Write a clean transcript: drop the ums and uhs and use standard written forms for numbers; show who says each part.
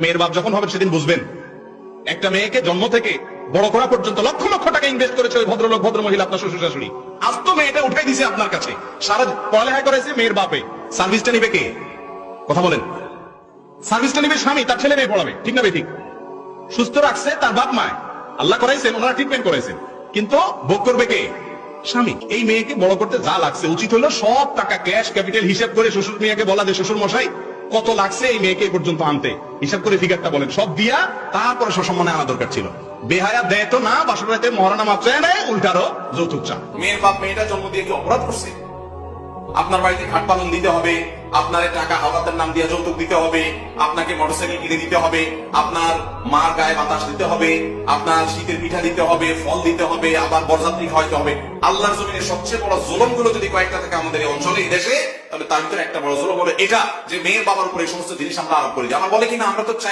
Speaker 1: মেয়ের বাপ যখন হবে সেদিন বুঝবেন একটা মেয়েকে জন্ম থেকে বড় করা পর্যন্ত লক্ষ লক্ষ টাকা ইনভেস্ট করেছে ওই ভদ্রলোক ভদ্র মহিলা আপনার শ্বশুর শাশুড়ি। আজ তো মেয়েটা উঠাই দিছে আপনার কাছে, সারা পড়ালেখা করেছে মেয়ের বাপে, সার্ভিসটা নিবে কে? কথা বলেন। সার্ভিসটা নিবে স্বামী, তার ছেলে মেয়ে পড়াবে, ঠিক না ঠিক? সুস্থ রাখছে তার বাপ মায়, আল্লাহ করাইছেন, ওনারা ট্রিটমেন্ট করেছেন, কিন্তু ভোগ করবে কে? স্বামী। এই মেয়েকে বড় করতে যা লাগছে উচিত হলো সব টাকা ক্যাশ ক্যাপিটাল হিসাব করে শ্বশুর মেয়েকে বলা যে শ্বশুর মশাই কত লাগছে এই মেয়েকে এই পর্যন্ত আনতে, হিসাব করে ফিগারটা বলেন, সব দিয়া তারপরে সসম্মানে আনা দরকার ছিল। বেহায়া দেয় তো না, বাসর রাতে মহারানা মাত্রায় নেয়, উল্টারও যৌতুক চা।
Speaker 2: মেয়ের বাপ মেয়েটা জন্ম দিয়ে কি অপরাধ করছে? আপনার বাড়িতে খাট পালন দিতে হবে, আপনার টাকা হাওলাতের নাম দিয়ে যৌতুক দিতে হবে, আপনাকে মোটরসাইকেল কিনে দিতে হবে, আপনার মার গায়ে বাতাস দিতে হবে, আপনার শীতের পিঠা দিতে হবে, ফল দিতে হবে, আবার বরযাত্রী খাওয়াইতে হবে। আল্লাহর জমিনে সবচেয়ে বড় জুলুম গুলো যদি কয়েকটা থাকে আমাদের এই অঞ্চলে, এই দেশে, তাহলে তার ভিতরে একটা বড় জুলুম হলো এটা যে মেয়ের বাবার উপরে এই সমস্ত জিনিস আমরা আরোপ করি। আমার বলে কিনা আমরা তো চাই